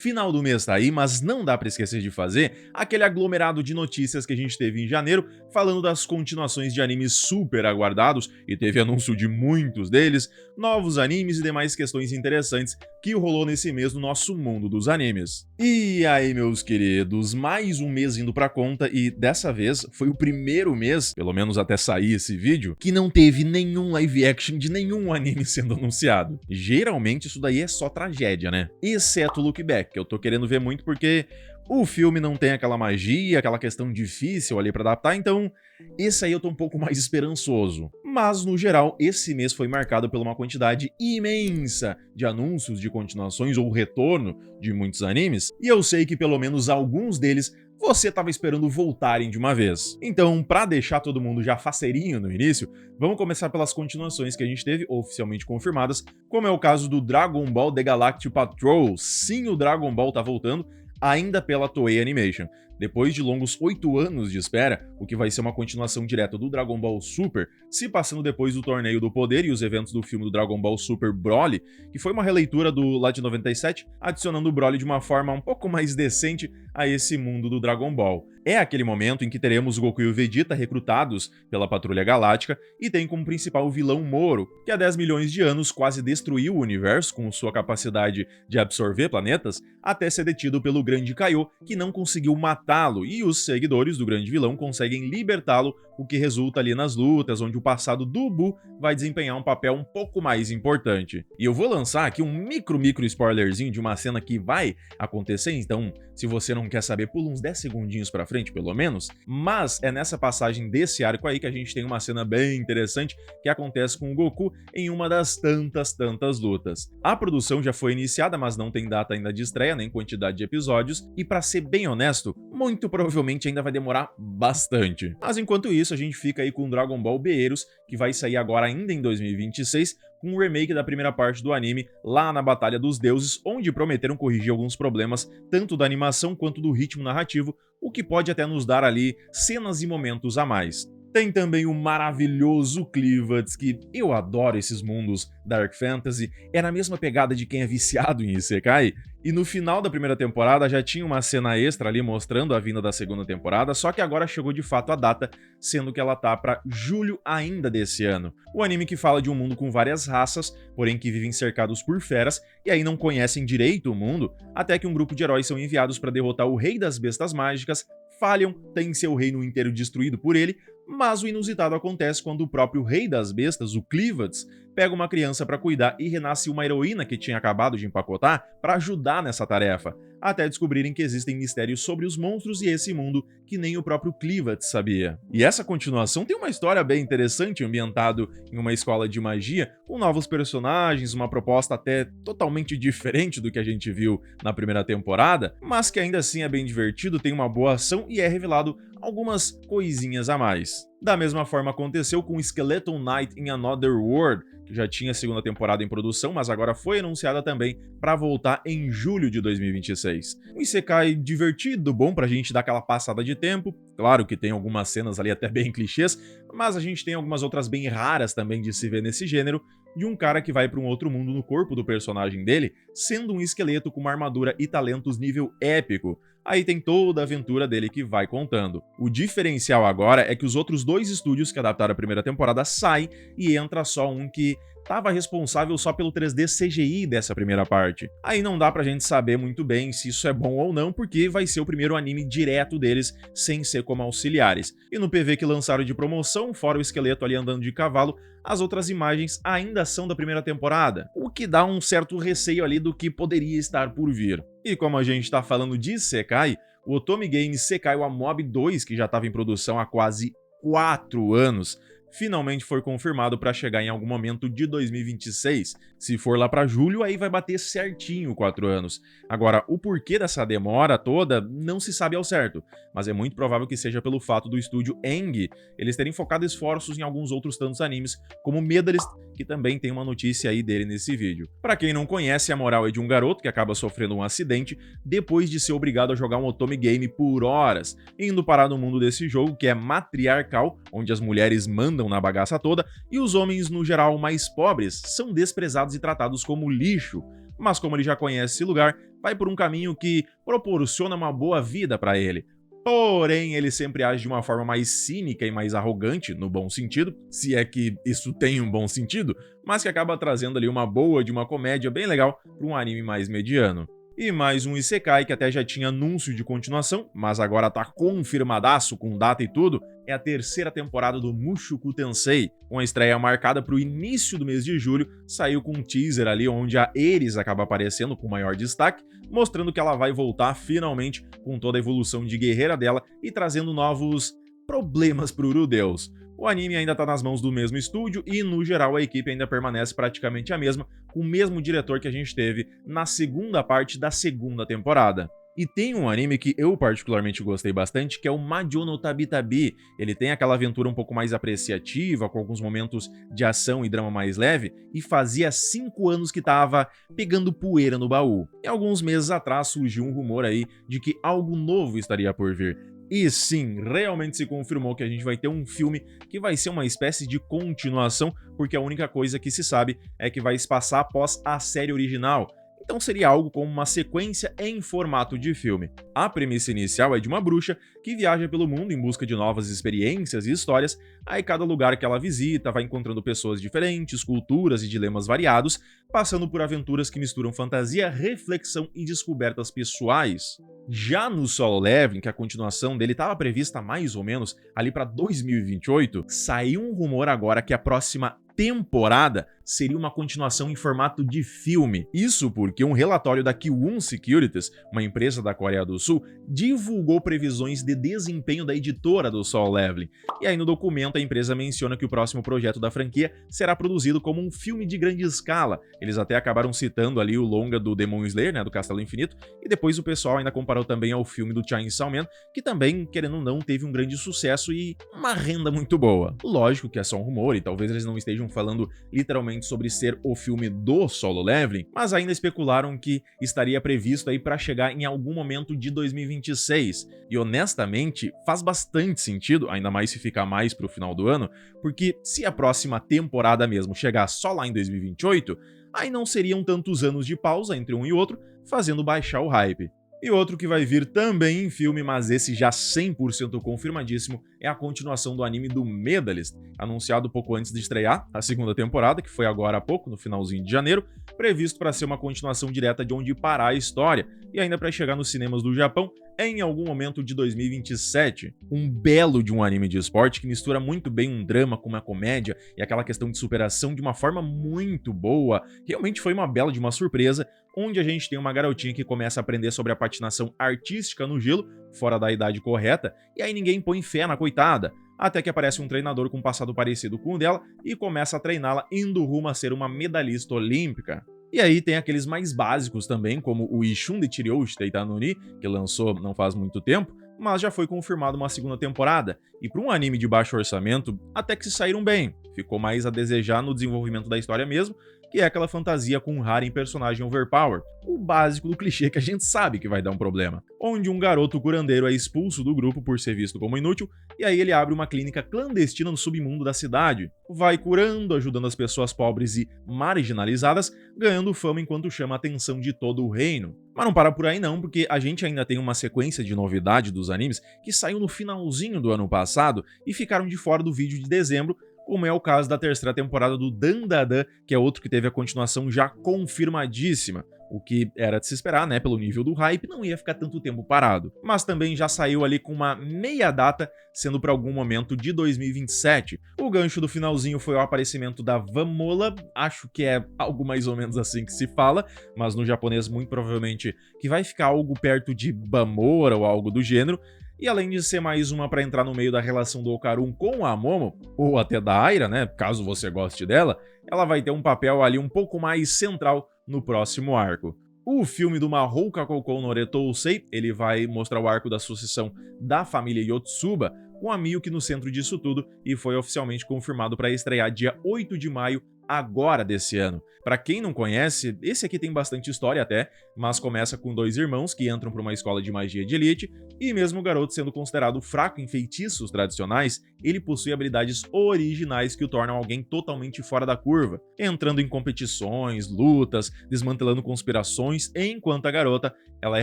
Final do mês tá aí, mas não dá pra esquecer de fazer aquele aglomerado de notícias que a gente teve em janeiro, falando das continuações de animes super aguardados, e teve anúncio de muitos deles, novos animes e demais questões interessantes que rolou nesse mês no nosso mundo dos animes. E aí, meus queridos, mais um mês indo pra conta, e dessa vez foi o primeiro mês, pelo menos até sair esse vídeo, que não teve nenhum live action de nenhum anime sendo anunciado. Geralmente isso daí é só tragédia, né? Exceto Look Back, que eu tô querendo ver muito porque o filme não tem aquela magia, aquela questão difícil ali pra adaptar, então esse aí eu tô um pouco mais esperançoso. Mas, no geral, esse mês foi marcado por uma quantidade imensa de anúncios de continuações ou retorno de muitos animes, e eu sei que pelo menos alguns deles você tava esperando voltarem de uma vez. Então, pra deixar todo mundo já faceirinho no início, vamos começar pelas continuações que a gente teve oficialmente confirmadas, como é o caso do Dragon Ball The Galactic Patrol. Sim, o Dragon Ball tá voltando, ainda pela Toei Animation. Depois de longos 8 anos de espera, o que vai ser uma continuação direta do Dragon Ball Super, se passando depois do Torneio do Poder e os eventos do filme do Dragon Ball Super Broly, que foi uma releitura do lá de 97, adicionando o Broly de uma forma um pouco mais decente a esse mundo do Dragon Ball. É aquele momento em que teremos o Goku e o Vegeta recrutados pela Patrulha Galáctica e tem como principal o vilão Moro, que há 10 milhões de anos quase destruiu o universo com sua capacidade de absorver planetas, até ser detido pelo Grande Kaiô, que não conseguiu matá-lo, e os seguidores do grande vilão conseguem libertá-lo, o que resulta ali nas lutas, onde o passado do Buu vai desempenhar um papel um pouco mais importante. E eu vou lançar aqui um micro spoilerzinho de uma cena que vai acontecer, então se você não quer saber, pula uns 10 segundinhos pra frente, pelo menos, mas é nessa passagem desse arco aí que a gente tem uma cena bem interessante que acontece com o Goku em uma das tantas lutas. A produção já foi iniciada, mas não tem data ainda de estreia, nem quantidade de episódios, e pra ser bem honesto, muito provavelmente ainda vai demorar bastante. Mas enquanto isso, a gente fica aí com Dragon Ball Beerus, que vai sair agora ainda em 2026, com um remake da primeira parte do anime lá na Batalha dos Deuses, onde prometeram corrigir alguns problemas tanto da animação quanto do ritmo narrativo, o que pode até nos dar ali cenas e momentos a mais. Tem também o maravilhoso Cleavage, que eu adoro esses mundos Dark Fantasy, é na mesma pegada de quem é viciado em Isekai, e no final da primeira temporada já tinha uma cena extra ali mostrando a vinda da segunda temporada, só que agora chegou de fato a data, sendo que ela tá pra julho ainda desse ano. O anime que fala de um mundo com várias raças, porém que vivem cercados por feras, e aí não conhecem direito o mundo, até que um grupo de heróis são enviados para derrotar o Rei das Bestas Mágicas, falham, têm seu reino inteiro destruído por ele, mas o inusitado acontece quando o próprio Rei das Bestas, o Cleavage, pega uma criança para cuidar e renasce uma heroína que tinha acabado de empacotar para ajudar nessa tarefa, até descobrirem que existem mistérios sobre os monstros e esse mundo que nem o próprio Cleavage sabia. E essa continuação tem uma história bem interessante, ambientado em uma escola de magia, com novos personagens, uma proposta até totalmente diferente do que a gente viu na primeira temporada, mas que ainda assim é bem divertido, tem uma boa ação e é revelado algumas coisinhas a mais. Da mesma forma aconteceu com Skeleton Knight in Another World, que já tinha a segunda temporada em produção, mas agora foi anunciada também para voltar em julho de 2026. Um isekai divertido, bom pra gente dar aquela passada de tempo, claro que tem algumas cenas ali até bem clichês, mas a gente tem algumas outras bem raras também de se ver nesse gênero, de um cara que vai para um outro mundo no corpo do personagem dele, sendo um esqueleto com uma armadura e talentos nível épico. Aí tem toda a aventura dele que vai contando. O diferencial agora é que os outros dois estúdios que adaptaram a primeira temporada saem e entra só um que estava responsável só pelo 3D CGI dessa primeira parte. Aí não dá pra gente saber muito bem se isso é bom ou não, porque vai ser o primeiro anime direto deles, sem ser como auxiliares. E no PV que lançaram de promoção, fora o esqueleto ali andando de cavalo, as outras imagens ainda são da primeira temporada, o que dá um certo receio ali do que poderia estar por vir. E como a gente tá falando de Isekai, o Otome Games Sekai wa Mob 2, que já estava em produção há quase 4 anos, finalmente foi confirmado para chegar em algum momento de 2026. Se for lá para julho, aí vai bater certinho 4 anos. Agora, o porquê dessa demora toda não se sabe ao certo, mas é muito provável que seja pelo fato do estúdio Eng eles terem focado esforços em alguns outros tantos animes, como Medalist, que também tem uma notícia aí dele nesse vídeo. Para quem não conhece, a moral é de um garoto que acaba sofrendo um acidente depois de ser obrigado a jogar um otome game por horas, indo parar no mundo desse jogo que é matriarcal, onde as mulheres mandam na bagaça toda e os homens, no geral mais pobres, são desprezados e tratados como lixo. mas como ele já conhece esse lugar, vai por um caminho que proporciona uma boa vida para ele. Porém, ele sempre age de uma forma mais cínica e mais arrogante, no bom sentido, se é que isso tem um bom sentido, mas que acaba trazendo ali uma boa de uma comédia bem legal para um anime mais mediano. E mais um Isekai que até já tinha anúncio de continuação, mas agora tá confirmadaço com data e tudo, é a terceira temporada do Mushoku Tensei, com a estreia marcada para o início do mês de julho. Saiu com um teaser ali onde a Eris acaba aparecendo com maior destaque, mostrando que ela vai voltar finalmente com toda a evolução de guerreira dela e trazendo novos problemas pro Urudeus. O anime ainda tá nas mãos do mesmo estúdio e, no geral, a equipe ainda permanece praticamente a mesma, com o mesmo diretor que a gente teve na segunda parte da segunda temporada. E tem um anime que eu particularmente gostei bastante, que é o Majo no Tabi Tabi. Ele tem aquela aventura um pouco mais apreciativa, com alguns momentos de ação e drama mais leve, e fazia 5 anos que tava pegando poeira no baú. E alguns meses atrás surgiu um rumor aí de que algo novo estaria por vir. E sim, realmente se confirmou que a gente vai ter um filme que vai ser uma espécie de continuação, porque a única coisa que se sabe é que vai se passar após a série original. Então seria algo como uma sequência em formato de filme. A premissa inicial é de uma bruxa que viaja pelo mundo em busca de novas experiências e histórias, aí cada lugar que ela visita vai encontrando pessoas diferentes, culturas e dilemas variados, passando por aventuras que misturam fantasia, reflexão e descobertas pessoais. Já no Solo Leveling, que a continuação dele estava prevista mais ou menos ali para 2028, saiu um rumor agora que a próxima temporada seria uma continuação em formato de filme. Isso porque um relatório da Kiwon Securities, uma empresa da Coreia do Sul, divulgou previsões de desempenho da editora do Solo Leveling. E aí no documento a empresa menciona que o próximo projeto da franquia será produzido como um filme de grande escala. Eles até acabaram citando ali o longa do Demon Slayer, né, do Castelo Infinito, e depois o pessoal ainda comparou também ao filme do Chainsaw Man, que também, querendo ou não, teve um grande sucesso e uma renda muito boa. Lógico que é só um rumor e talvez eles não estejam falando literalmente sobre ser o filme do Solo Leveling, mas ainda especularam que estaria previsto aí para chegar em algum momento de 2026. E honestamente, faz bastante sentido, ainda mais se ficar mais pro final do ano, porque se a próxima temporada mesmo chegar só lá em 2028, aí não seriam tantos anos de pausa entre um e outro, fazendo baixar o hype. E outro que vai vir também em filme, mas esse já 100% confirmadíssimo, é a continuação do anime do Medalist, anunciado pouco antes de estrear a segunda temporada, que foi agora há pouco, no finalzinho de janeiro, previsto para ser uma continuação direta de onde parar a história, e ainda para chegar nos cinemas do Japão em algum momento de 2027. Um belo de um anime de esporte que mistura muito bem um drama com uma comédia e aquela questão de superação de uma forma muito boa. Realmente foi uma bela de uma surpresa, onde a gente tem uma garotinha que começa a aprender sobre a patinação artística no gelo, fora da idade correta, e aí ninguém põe fé na coitada, até que aparece um treinador com um passado parecido com o dela e começa a treiná-la indo rumo a ser uma medalhista olímpica. E aí tem aqueles mais básicos também, como o Ishun de Chiryoshi Teitanoni, que lançou não faz muito tempo, mas já foi confirmado uma segunda temporada, e para um anime de baixo orçamento, até que se saíram bem, ficou mais a desejar no desenvolvimento da história mesmo, que é aquela fantasia com um Harem personagem overpower, o básico do clichê que a gente sabe que vai dar um problema, onde um garoto curandeiro é expulso do grupo por ser visto como inútil, e aí ele abre uma clínica clandestina no submundo da cidade, vai curando, ajudando as pessoas pobres e marginalizadas, ganhando fama enquanto chama a atenção de todo o reino. Mas não para por aí não, porque a gente ainda tem uma sequência de novidade dos animes que saiu no finalzinho do ano passado e ficaram de fora do vídeo de dezembro, como é o caso da terceira temporada do Dandadan, que é outro que teve a continuação já confirmadíssima. O que era de se esperar, né, pelo nível do hype, não ia ficar tanto tempo parado. Mas também já saiu ali com uma meia data, sendo para algum momento de 2027. O gancho do finalzinho foi o aparecimento da Vamola, acho que é algo mais ou menos assim que se fala, mas no japonês muito provavelmente que vai ficar algo perto de Bamora ou algo do gênero. E além de ser mais uma para entrar no meio da relação do Okarun com a Momo, ou até da Aira, né, caso você goste dela, ela vai ter um papel ali um pouco mais central no próximo arco. O filme do Mahou Kakoukou no Retousei, ele vai mostrar o arco da sucessão da família Yotsuba, com a Miyuki no centro disso tudo, e foi oficialmente confirmado para estrear dia 8 de maio agora desse ano. Pra quem não conhece, esse aqui tem bastante história até, mas começa com 2 irmãos que entram pra uma escola de magia de elite, e mesmo o garoto sendo considerado fraco em feitiços tradicionais, ele possui habilidades originais que o tornam alguém totalmente fora da curva, entrando em competições, lutas, desmantelando conspirações, enquanto a garota, ela é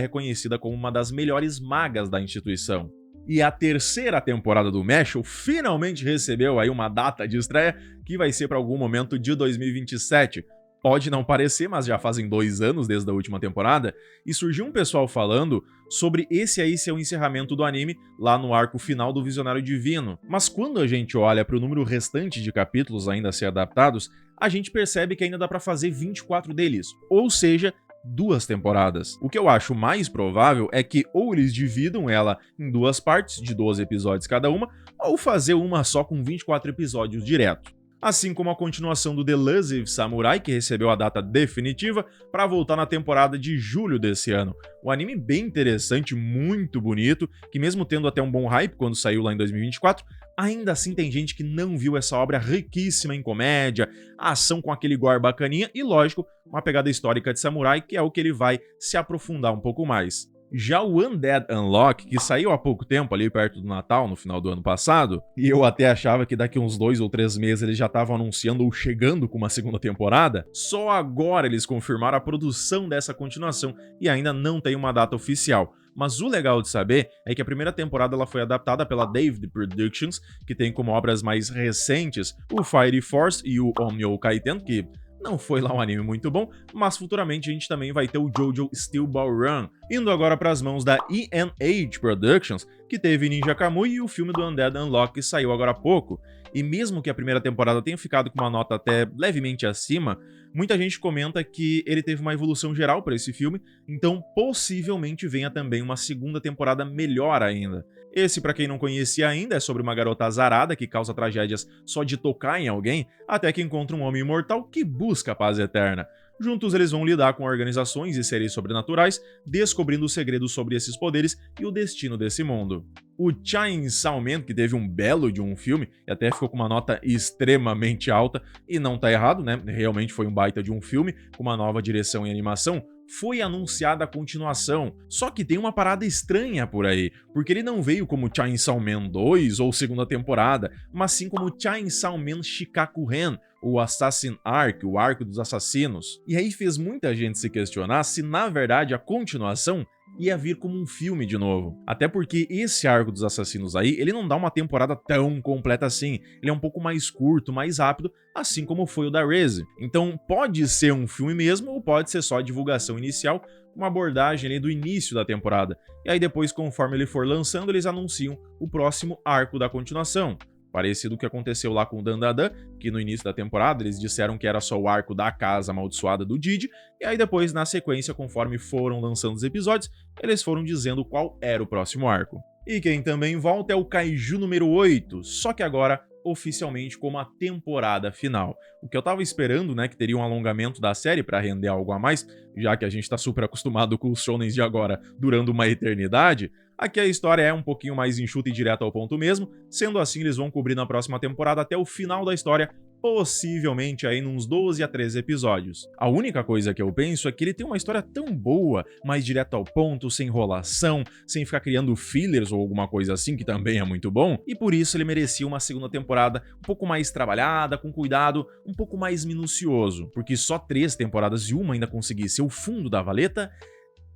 reconhecida como uma das melhores magas da instituição. E a terceira temporada do Mashle finalmente recebeu aí uma data de estreia, que vai ser para algum momento de 2027. Pode não parecer, mas já fazem 2 anos desde a última temporada, e surgiu um pessoal falando sobre esse aí ser o encerramento do anime lá no arco final do Visionário Divino. Mas quando a gente olha para o número restante de capítulos ainda a ser adaptados, a gente percebe que ainda dá para fazer 24 deles, ou seja, 2 temporadas. O que eu acho mais provável é que ou eles dividam ela em 2 partes de 12 episódios cada uma, ou fazer uma só com 24 episódios direto. Assim como a continuação do The Elusive Samurai, que recebeu a data definitiva para voltar na temporada de julho desse ano. Um anime bem interessante, muito bonito, que mesmo tendo até um bom hype quando saiu lá em 2024, ainda assim tem gente que não viu essa obra riquíssima em comédia, ação com aquele gore bacaninha e, lógico, uma pegada histórica de samurai, que é o que ele vai se aprofundar um pouco mais. Já o Undead Unlock, que saiu há pouco tempo, ali perto do Natal, no final do ano passado, e eu até achava que daqui uns 2 ou 3 meses eles já estavam anunciando ou chegando com uma segunda temporada, só agora eles confirmaram a produção dessa continuação e ainda não tem uma data oficial. Mas o legal de saber é que a primeira temporada ela foi adaptada pela David Productions, que tem como obras mais recentes o Fire Force e o Onmyo Kaiten, que não foi lá um anime muito bom, mas futuramente a gente também vai ter o JoJo Steel Ball Run, indo agora para as mãos da E&H Productions, que teve Ninja Kamui e o filme do Undead Unlock que saiu agora há pouco. E mesmo que a primeira temporada tenha ficado com uma nota até levemente acima, muita gente comenta que ele teve uma evolução geral para esse filme, então possivelmente venha também uma segunda temporada melhor ainda. Esse, pra quem não conhecia ainda, é sobre uma garota azarada que causa tragédias só de tocar em alguém, até que encontra um homem imortal que busca a paz eterna. Juntos eles vão lidar com organizações e seres sobrenaturais, descobrindo segredos sobre esses poderes e o destino desse mundo. O Chainsaw Man, que teve um belo de um filme, e até ficou com uma nota extremamente alta, e não tá errado, né? Realmente foi um baita de um filme, com uma nova direção e animação, foi anunciada a continuação. Só que tem uma parada estranha por aí, porque ele não veio como Chainsaw Man 2 ou segunda temporada, mas sim como Chainsaw Man Shikakuren, o Assassin Arc, o Arco dos Assassinos. E aí fez muita gente se questionar se na verdade a continuação ia vir como um filme de novo. Até porque esse Arco dos Assassinos aí, ele não dá uma temporada tão completa assim. Ele é um pouco mais curto, mais rápido, assim como foi o da Re:Z. Então pode ser um filme mesmo, ou pode ser só a divulgação inicial, uma abordagem ali do início da temporada. E aí depois, conforme ele for lançando, eles anunciam o próximo arco da continuação. Parecido com o que aconteceu lá com o Dandadan, que no início da temporada eles disseram que era só o arco da casa amaldiçoada do Didi, e aí depois, na sequência, conforme foram lançando os episódios, eles foram dizendo qual era o próximo arco. E quem também volta é o Kaiju número 8, só que agora oficialmente como a temporada final. O que eu tava esperando, né, que teria um alongamento da série pra render algo a mais, já que a gente tá super acostumado com os shonens de agora durando uma eternidade, aqui a história é um pouquinho mais enxuta e direta ao ponto mesmo, sendo assim eles vão cobrir na próxima temporada até o final da história, possivelmente aí nos 12 a 13 episódios. A única coisa que eu penso é que ele tem uma história tão boa, mais direto ao ponto, sem enrolação, sem ficar criando fillers ou alguma coisa assim, que também é muito bom, e por isso ele merecia uma segunda temporada um pouco mais trabalhada, com cuidado, um pouco mais minucioso, porque só 3 temporadas e uma ainda conseguir ser o fundo da valeta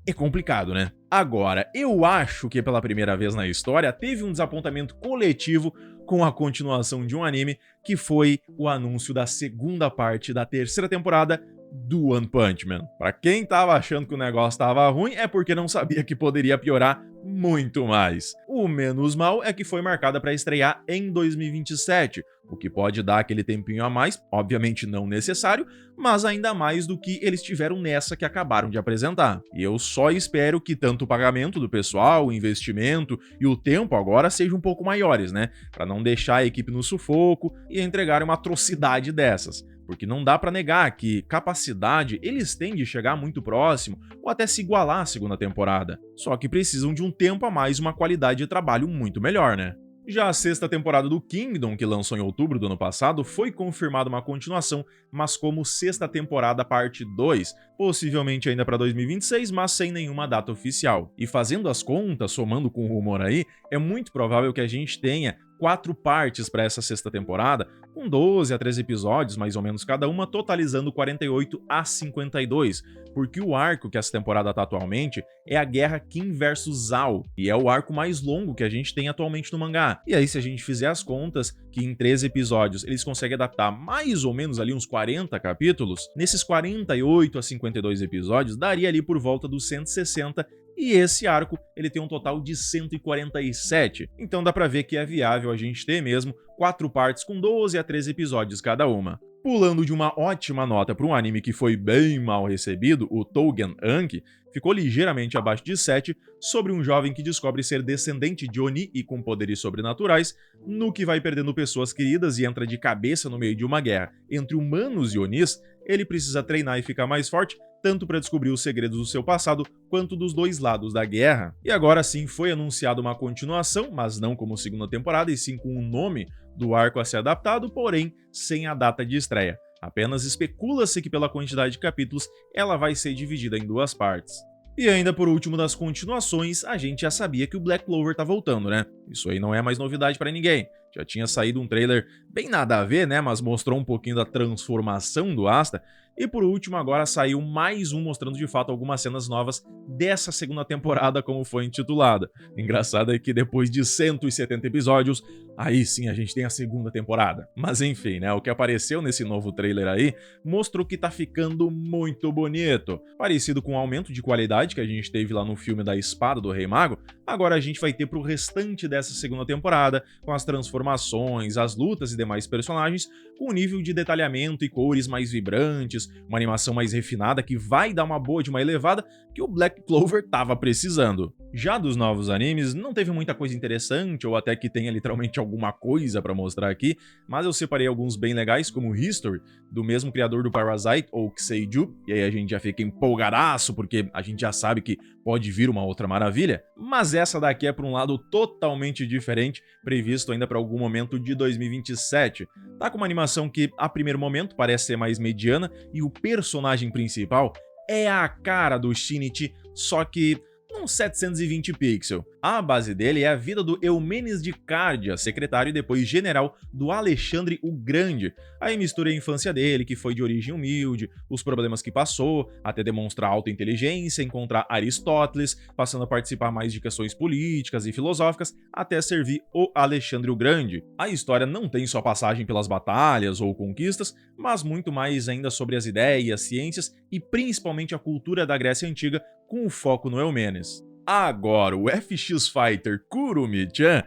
é complicado, né? Agora, eu acho que pela primeira vez na história teve um desapontamento coletivo com a continuação de um anime, que foi o anúncio da segunda parte da terceira temporada do One Punch Man. Pra quem tava achando que o negócio tava ruim, é porque não sabia que poderia piorar muito mais. O menos mal é que foi marcada para estrear em 2027, o que pode dar aquele tempinho a mais, obviamente não necessário, mas ainda mais do que eles tiveram nessa que acabaram de apresentar. E eu só espero que tanto o pagamento do pessoal, o investimento e o tempo agora sejam um pouco maiores, né? Para não deixar a equipe no sufoco e entregarem uma atrocidade dessas. Porque não dá pra negar que capacidade eles têm de chegar muito próximo ou até se igualar à segunda temporada. Só que precisam de um tempo a mais e uma qualidade de trabalho muito melhor, né? Já a sexta temporada do Kingdom, que lançou em outubro do ano passado, foi confirmada uma continuação, mas como sexta temporada parte 2, possivelmente ainda para 2026, mas sem nenhuma data oficial. E fazendo as contas, somando com o rumor aí, é muito provável que a gente tenha 4 partes para essa sexta temporada, com 12 a 13 episódios, mais ou menos cada uma, totalizando 48 a 52, porque o arco que essa temporada tá atualmente é a guerra Qin versus Zhao, e é o arco mais longo que a gente tem atualmente no mangá. E aí, se a gente fizer as contas, que em 13 episódios eles conseguem adaptar mais ou menos ali uns 40 capítulos, nesses 48 a 52 episódios, daria ali por volta dos 160, e esse arco ele tem um total de 147, então dá pra ver que é viável a gente ter mesmo 4 partes com 12 a 13 episódios cada uma. Pulando de uma ótima nota para um anime que foi bem mal recebido, o Tougen Anki, ficou ligeiramente abaixo de 7, sobre um jovem que descobre ser descendente de Oni e com poderes sobrenaturais, no que vai perdendo pessoas queridas e entra de cabeça no meio de uma guerra entre humanos e Onis. Ele precisa treinar e ficar mais forte, tanto para descobrir os segredos do seu passado, quanto dos dois lados da guerra. E agora sim foi anunciada uma continuação, mas não como segunda temporada, e sim com o nome do arco a ser adaptado, porém sem a data de estreia. Apenas especula-se que pela quantidade de capítulos ela vai ser dividida em 2 partes. E ainda por último das continuações, a gente já sabia que o Black Clover tá voltando, né? Isso aí não é mais novidade pra ninguém. Já tinha saído um trailer bem nada a ver, né? Mas mostrou um pouquinho da transformação do Asta. E por último, agora saiu mais um mostrando de fato algumas cenas novas dessa segunda temporada, como foi intitulada. Engraçado é que depois de 170 episódios, aí sim a gente tem a segunda temporada. Mas enfim, né, o que apareceu nesse novo trailer aí mostrou que tá ficando muito bonito. Parecido com o aumento de qualidade que a gente teve lá no filme da Espada do Rei Mago, agora a gente vai ter pro restante dessa segunda temporada, com as transformações, as lutas e demais personagens, com um nível de detalhamento e cores mais vibrantes, uma animação mais refinada que vai dar uma boa de uma elevada que o Black Clover tava precisando. Já dos novos animes, não teve muita coisa interessante, ou até que tenha literalmente alguma coisa pra mostrar aqui, mas eu separei alguns bem legais, como History, do mesmo criador do Parasite, ou Kseiju, e aí a gente já fica empolgadaço, porque a gente já sabe que pode vir uma outra maravilha, mas essa daqui é pra um lado totalmente diferente, previsto ainda para algum momento de 2027. Tá com uma animação que, a primeiro momento, parece ser mais mediana, e o personagem principal é a cara do Shinichi, só que num 720 pixels. A base dele é a vida do Eumenes de Cardia, secretário e depois general do Alexandre o Grande. Aí mistura a infância dele, que foi de origem humilde, os problemas que passou, até demonstrar alta inteligência, encontrar Aristóteles, passando a participar mais de questões políticas e filosóficas, até servir o Alexandre o Grande. A história não tem só passagem pelas batalhas ou conquistas, mas muito mais ainda sobre as ideias, ciências e principalmente a cultura da Grécia Antiga, com o foco no Eumenes. Agora, o FX Fighter Kurumi-chan,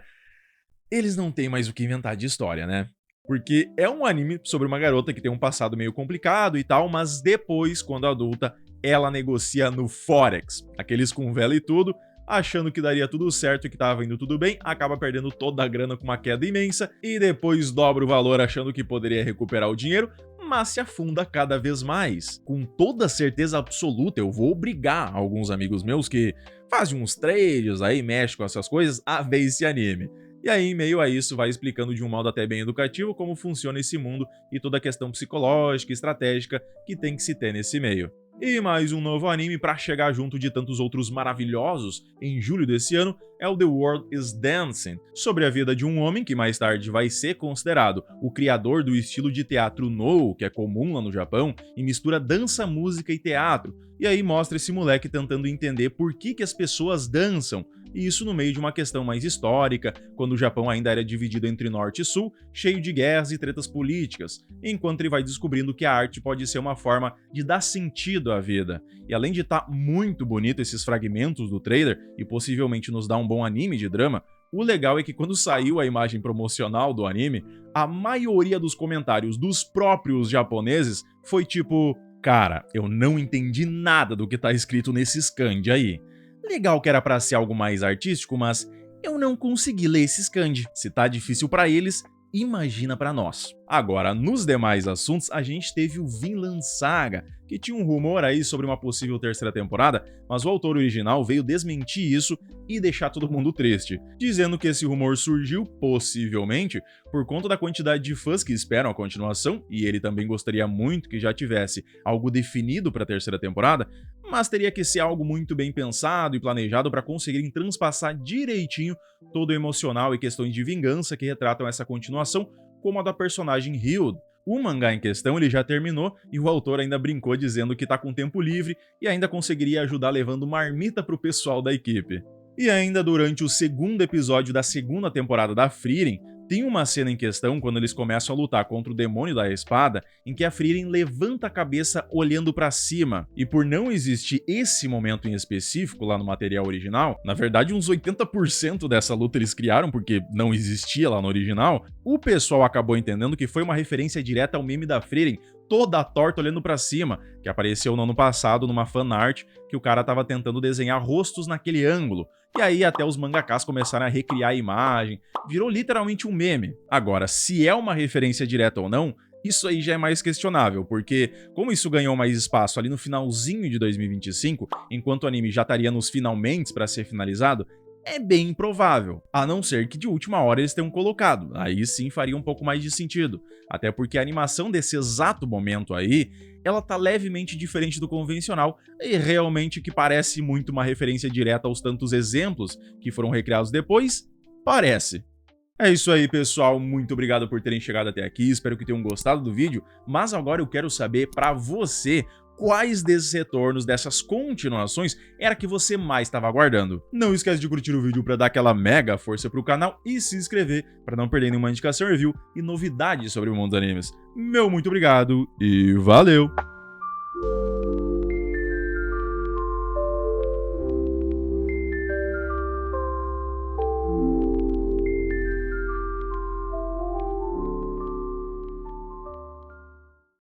eles não têm mais o que inventar de história, né? Porque é um anime sobre uma garota que tem um passado meio complicado e tal, mas depois, quando adulta, ela negocia no Forex, aqueles com vela e tudo, achando que daria tudo certo e que tava indo tudo bem, acaba perdendo toda a grana com uma queda imensa e depois dobra o valor achando que poderia recuperar o dinheiro, mas se afunda cada vez mais. Com toda certeza absoluta, eu vou obrigar alguns amigos meus que fazem uns trades aí, mexem com essas coisas, a ver esse anime. E aí, em meio a isso, vai explicando de um modo até bem educativo como funciona esse mundo e toda a questão psicológica e estratégica que tem que se ter nesse meio. E mais um novo anime para chegar junto de tantos outros maravilhosos em julho desse ano é o The World is Dancing, sobre a vida de um homem que mais tarde vai ser considerado o criador do estilo de teatro No, que é comum lá no Japão, e mistura dança, música e teatro. E aí mostra esse moleque tentando entender por que as pessoas dançam, e isso no meio de uma questão mais histórica, quando o Japão ainda era dividido entre norte e sul, cheio de guerras e tretas políticas, enquanto ele vai descobrindo que a arte pode ser uma forma de dar sentido à vida. E além de estar muito bonito esses fragmentos do trailer, e possivelmente nos dar um bom anime de drama, o legal é que quando saiu a imagem promocional do anime, a maioria dos comentários dos próprios japoneses foi tipo: cara, eu não entendi nada do que tá escrito nesses kanji aí. Legal que era pra ser algo mais artístico, mas eu não consegui ler esses kanji. Se tá difícil pra eles, imagina pra nós. Agora, nos demais assuntos, a gente teve o Vinland Saga, que tinha um rumor aí sobre uma possível terceira temporada, mas o autor original veio desmentir isso e deixar todo mundo triste, dizendo que esse rumor surgiu, possivelmente, por conta da quantidade de fãs que esperam a continuação, e ele também gostaria muito que já tivesse algo definido para a terceira temporada, mas teria que ser algo muito bem pensado e planejado para conseguirem transpassar direitinho todo o emocional e questões de vingança que retratam essa continuação, como a da personagem Hild. O mangá em questão ele já terminou e o autor ainda brincou dizendo que tá com tempo livre e ainda conseguiria ajudar levando marmita pro pessoal da equipe. E ainda durante o segundo episódio da segunda temporada da Frieren, tem uma cena em questão quando eles começam a lutar contra o demônio da espada, em que a Frieren levanta a cabeça olhando pra cima, e por não existir esse momento em específico lá no material original, na verdade uns 80% dessa luta eles criaram porque não existia lá no original, o pessoal acabou entendendo que foi uma referência direta ao meme da Frieren, toda torta olhando pra cima, que apareceu no ano passado numa fanart que o cara tava tentando desenhar rostos naquele ângulo. E aí até os mangakás começaram a recriar a imagem, virou literalmente um meme. Agora, se é uma referência direta ou não, isso aí já é mais questionável, porque como isso ganhou mais espaço ali no finalzinho de 2025, enquanto o anime já estaria nos finalmente para ser finalizado, é bem improvável, a não ser que de última hora eles tenham colocado, aí sim faria um pouco mais de sentido, até porque a animação desse exato momento aí, ela tá levemente diferente do convencional e realmente que parece muito uma referência direta aos tantos exemplos que foram recriados depois, parece. É isso aí, pessoal, muito obrigado por terem chegado até aqui, espero que tenham gostado do vídeo, mas agora eu quero saber pra você quais desses retornos, dessas continuações, era que você mais estava aguardando. Não esquece de curtir o vídeo para dar aquela mega força pro canal e se inscrever para não perder nenhuma indicação, review e novidades sobre o mundo dos animes. Meu muito obrigado e valeu!